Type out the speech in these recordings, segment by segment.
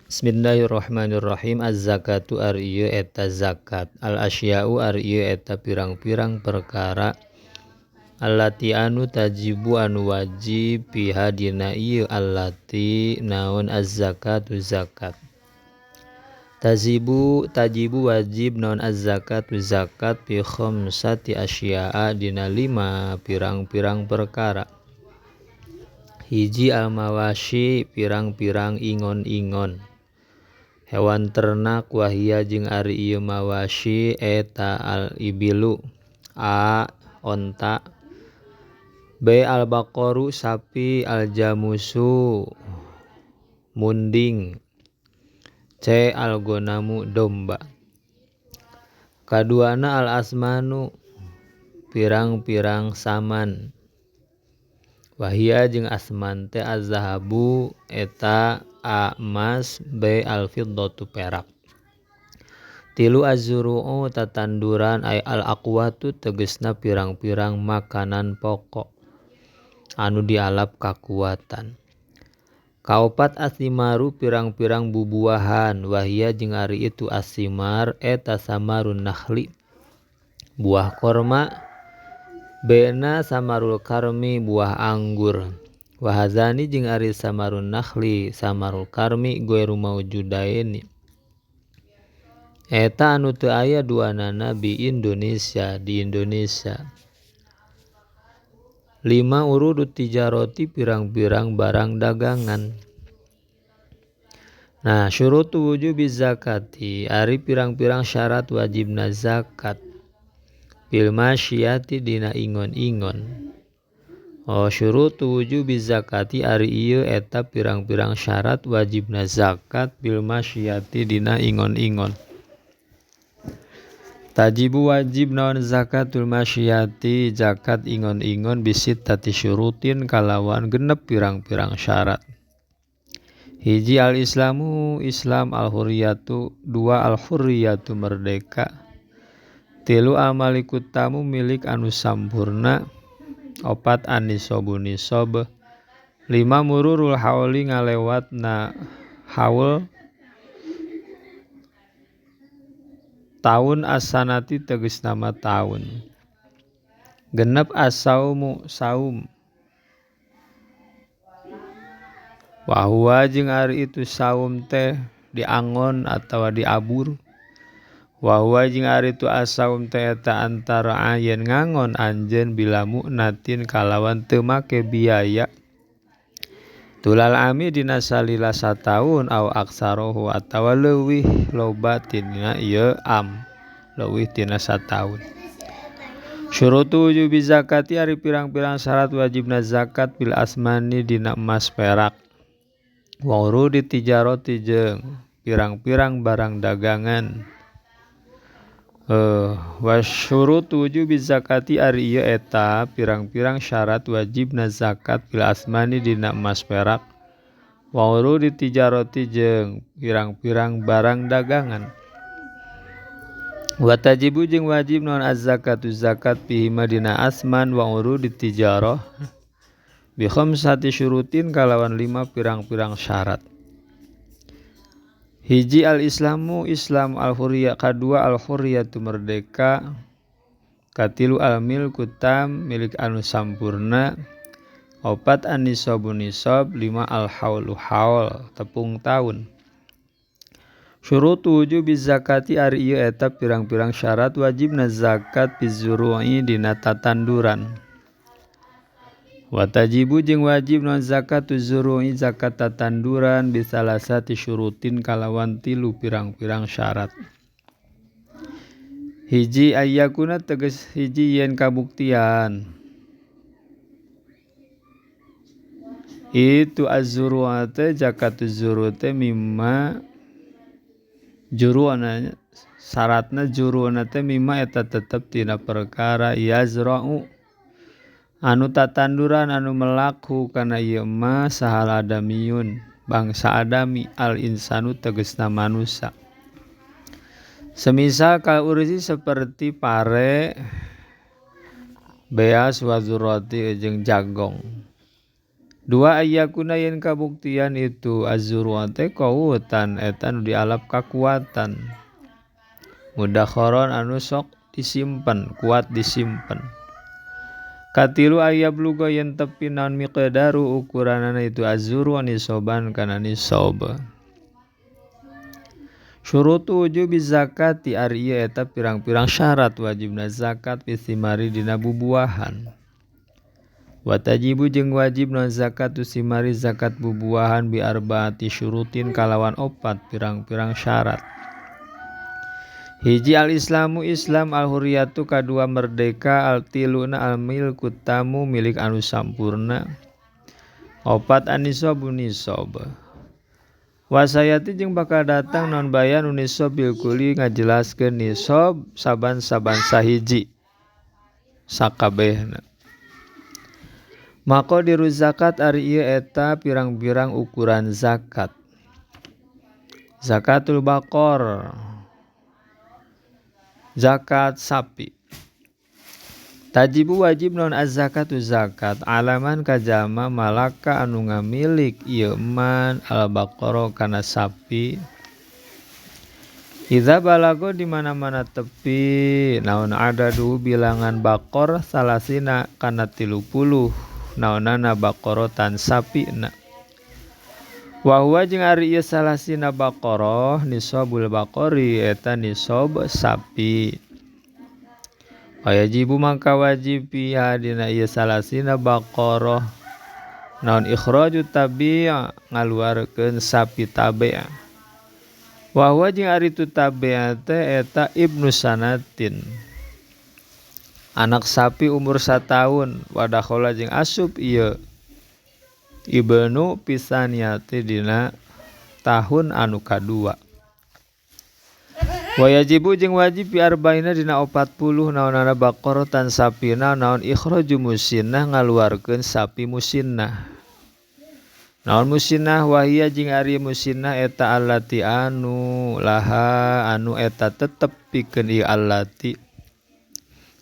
Bismillahirrahmanirrahim. Az-zakatu ari ieu eta zakat. Al-asya'u ari ieu eta pirang-pirang perkara. Allati anu tajibu anu wajib piha dina ieu allati naon az-zakatu zakat. Tajibu wajib naon az-zakatu zakat fi khamsati asya'a dina 5 pirang-pirang perkara. Hiji al-mawashi pirang-pirang ingon-ingon. Hewan ternak wahia jeung ari ieu mawashi eta al-ibilu a. Onta b. Al-baqaru sapi al-jamusu munding c. Al-gonamu domba. Kaduana al-asmanu pirang-pirang saman wahia jeung asman teh az-zahabu eta a. Emas b. Al-fiddatu perak. Tilu az-zuru'u tatanduran ay al-aqwatu tegesna pirang-pirang makanan pokok anu dialap kakuatan. Kaopat asimaru pirang-pirang bubuahan wahia jeung ari itu asimar eta samarun nakhli buah korma b. Samarul karmi buah anggur. Wahazani jeung ari samarun nakhli samarul karmi ghairu maujudaini eta anu teu aya duanana di Indonesia. 5 urudut tijaroti pirang-pirang barang dagangan. Nah, syurutu wujubiz zakati ari pirang-pirang syarat wajibna zakat. Bil masyiyati dina ingon-ingon. Syurutu wujubiz zakati ari ieu eta pirang-pirang syarat wajibna zakat bil masyiyati dina ingon-ingon. Tajibu wajib naon zakatul masyiyati zakat ingon-ingon bisittati syurutin kalawan genep pirang-pirang syarat. Hiji al-islamu Islam, al-hurriyatu 2 al-hurriyatu merdeka. 3 al-malikut tamu milik anu sampurna. 4 an-nisabu nisab. 5 mururul hauli ngalewatna haul. Tahun as-sanati tegas nama tahun. Genep as-saumu saum. Wahua jeung ari itu saum teh diangon atawa diabur. Wahua jeung ari itu as-saum teh eta antara ayen ngangon anjeun bila mu'natin kalawan teu make biaya. Tulal ami dina salila sataun au aksarohu atawa leuwih loba tina ieu am leuwih tina sataun. Syurutu wujubi zakati ari pirang-pirang syarat wajibna zakat bil asmani dina emas perak. Wa urudi tijaroti jeung pirang-pirang barang dagangan. Wa syurutu wujubi zakati ari ieu eta pirang-pirang syarat wajibna zakat bil asmani dina emas perak. Wa urudi tijaroti jeung pirang-pirang barang dagangan. Wa tajibu jeung wajib naon az-zakatu zakat pihima dina asman wa urudi tijarah bi khamsati syurutin kalawan 5 pirang-pirang syarat. Hiji al-islamu Islam, al-hurriyah kadua al-hurriyatu merdeka. Katilu al-milku tam milik anu sampurna. 4 an-nisabu nisab. 5 al-haulu haul tepung tahun. Syurutu wujubiz zakati ari ieu eta pirang-pirang syarat wajibna zakat bizuru'i dina tatanduran. Wa tajibu jeung wajib naon zakatuz zuru'i zakat tatanduran bisalasati syurutin kalawan 3 pirang-pirang syarat. Hiji ayyakuna tegas hiji yen kabuktian itu az-zuru'a teh zakatuz zuru' teh mimma juru'na syaratna juru'na teh mimma eta tetep tina perkara yazra'u anu tatanduran anu melaku kana ieu mah sahal adamiyun bangsa adami al-insanu tegasna manusia. Semisal kal urisi seperti pare, beas wa dzurrati jeung jagong. Dua ayyakuna yen kabuktian itu az-zuru teh qawutan eta nu dialap kakuatan. Mudakharon anu sok disimpen, kuat disimpen. Katilu ayyabluga yen tepi naon miqdaru ukuranana itu az-zuru nisoban kana nisob. Syurutu wujubi zakati ari ieu eta pirang-pirang syarat wajibna zakat fisimari dina bubuahan. Watajibu jeung wajib non zakat simari zakat bubuahan bi arbaati syurutin kalawan opat pirang-pirang syarat. Hiji al-islamu Islam, al-huriyatu kadua merdeka, al-tiluna al-milku tamu milik anu sampurna, opat an-nisabu nisab. Wasayati jeung bakal datang non bayan nisab bil kuli ngajelaskeun nisab saban-saban sahiji sakabehna. Maqadiru zakat ari ieu eta pirang-pirang ukuran zakat. Zakatul baqar, zakat sapi. Tajibu wajib non az-zakatu zakat alaman kajama malaka anu ngamilik ieu man al-baqara kana sapi. Idza balago di mana-mana tepi naon adadu bilangan baqar salasina kana 30 naonana baqaratan sapina. Wa huwa jeung ari ieu salasina baqarah nisabul baqari eta nisab sapi. Wajibu mangka wajib piha dina ieu salasina baqarah naon ikhraju tabi' ngaluarkeun sapi tabe'. Wa huwa jeung ari tu tabe' teh eta ibnu sanatin, anak sapi umur 1 tahun. Wadakhala jeung asup ieu ibnu pisaniati dina tahun anu kadua. Wajibu jeung wajib pi arba'ina dina 40 naonana baqaratan sapina naon ikhraju musinnah ngaluarkeun sapi musinnah. Naon musinnah wahia jeung ari musinnah eta allati anu laha anu eta tetep pikeun ieu allati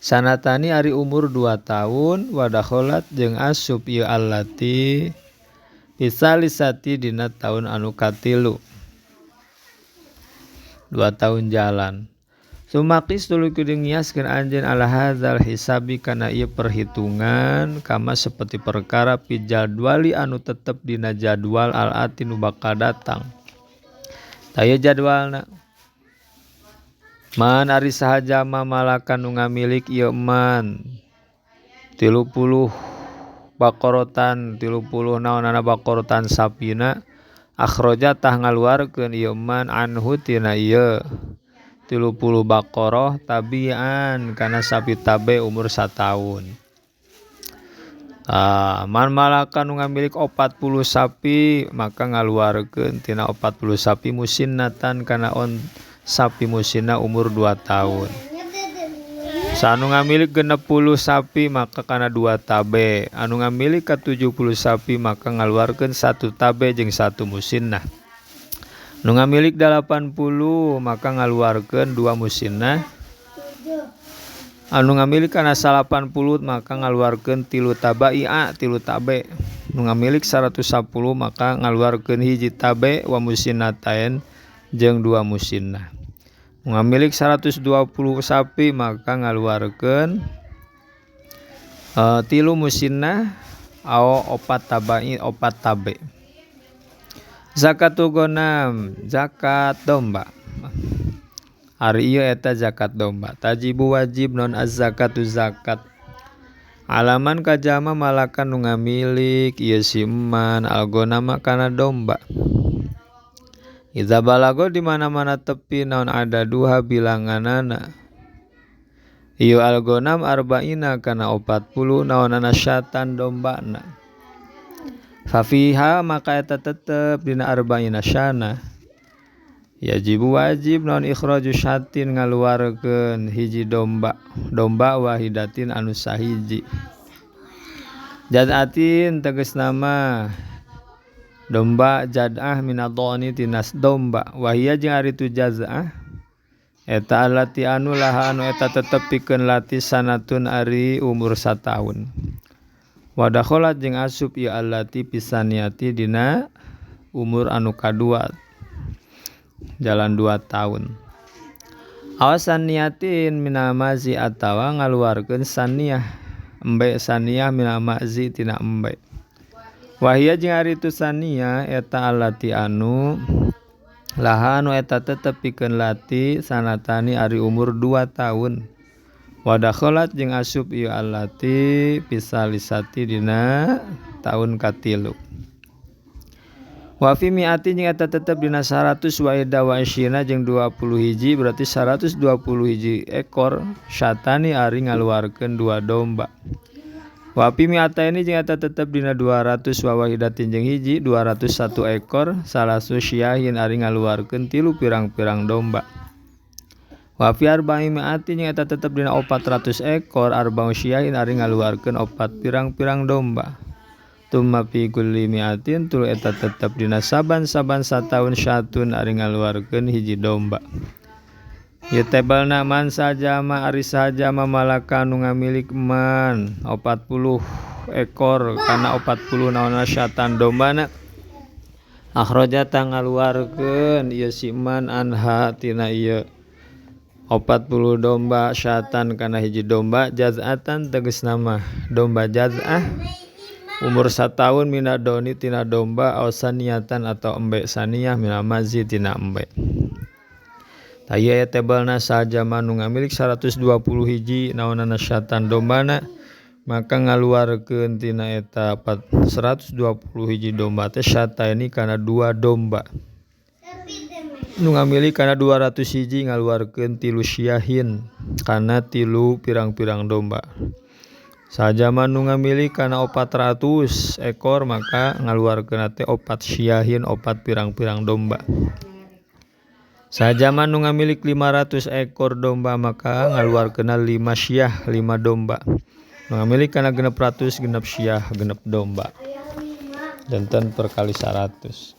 sanatani ari umur 2 tahun. Wadakhalat jeung asup ieu allati isalisati dina tahun anu katilu 2 tahun jalan. Sumakis tuluy kudu ngiaskeun anjeun ala hadzal hisabi kana ieu perhitungan kama seperti perkara fi jadwali anu tetep dina jadwal al-ati nu bakal datang. Taya jadwalna man ari sahaja malakan nu ngamilik ieu man 30 baqaratan 30 naonana baqaratan sapina akhraja tah ngaluarkeun ieu man anhu tina ieu 30 baqarah tabian kana sapi tabe umur 1 tahun. Man malakan nu ngamilik 40 sapi maka ngaluarkeun tina 40 sapi musinnatan kana sapi musinna umur 2 tahun. Sanu ngamilik 60 sapi maka kana 2 tabe. Anu ngamilik ka 70 sapi maka ngaluarkeun 1 tabe jeung 1 musinnah. Nu ngamilik 80 maka ngaluarkeun 2 musinnah. Anu ngamilik kana 80 maka ngaluarkeun 3 tabai'a 3 tabe. Nu ngamilik 110 maka ngaluarkeun 1 tabe wa musinnatain jeung 2 musinnah. Ngamilik 120 sapi maka ngaluarkeun 3 musinnah au 4 tabai 4 tabe. Zakatul ghanam, zakat domba. Ari ieu eta zakat domba. Tajibu wajib non az-zakatu zakat alaman kajama malakan nu ngamilik ieu siman al-ghanama kana domba. Idza balago di mana-mana tepi naon ada 2 bilanganana. Ieu al-ghanam arba'ina kana 40 naonana syatan dombana. Fafiha maka eta tetep dina arba'ina syana. Yajibu wajib naon ikhraju syatin ngaluarkeun 1 domba wahidatin anu sahiji. Jad'atin tegasna mah domba jad'ah minadhani tinas domba wahia jeung ari tu jaz'ah eta alati anu laha anu eta tetep pikeun lati sanatun ari umur 1 tahun. Wa dakhalat jeung asup ieu allati pisaniati dina umur anu kadua jalan 2 tahun. Awasan niatin minal mazi atawa ngaluarkeun saniyah embe saniyah minal mazi tina embe. Wahia jeung ari tu saniyah eta allati anu laha anu eta tetep pikeun lati sanatani ari umur 2 tahun. Wa dakhalat jeung asup ieu allati pisalisati dina taun katilu. Wa fi mi'ati jeung eta tetep dina 100 wa ida wa isyina jeung 20 hiji berarti 120 hiji ekor syatani ari ngaluarkeun 2 domba. Wa fi mi'ataini jeung eta tetep dina 200 wa wahidatin jeung hiji 201 ekor salasu syiahin ari ngaluarkeun 3 pirang-pirang domba. Wa fi arba'i mi'ati jeung eta tetep dina 400 ekor arba'u syiahin ari ngaluarkeun 4 pirang-pirang domba. Tumma fi kulli mi'atin tuluy eta tetep dina saban-saban sataun syatun ari ngaluarkeun hiji domba. Ieu tebelna man saja ma ari saja malaka nu ngamilik man 40 ekor kana 40 naonna syatan dombana akhraja ta ngaluarkeun ieu si man anha tina ieu 40 domba syatan kana hiji domba jaz'atan tegasna mah domba jaz'ah umur 1 tahun mina doni tina domba aw saniyatan atau embe saniyah minal mazi tina embe. Taya tebelna saja manu ngamilik 120 hiji naonana syatan dombana maka ngaluarkeun tina eta 120 hiji domba teh syatani kana 2 domba. Nu ngamili kana 200 hiji ngaluarkeun 3 syiahin kana 3 pirang-pirang domba. Sajama nu ngamili kana 400 ekor maka ngaluarkeun teh 4 syiahin 4 pirang-pirang domba. Sajama nu ngamilik 500 ekor domba maka ngaluarkeun 5 syiah 5 domba. Nu ngamili kana 600 genep syiah genep domba. Janten perkali 100.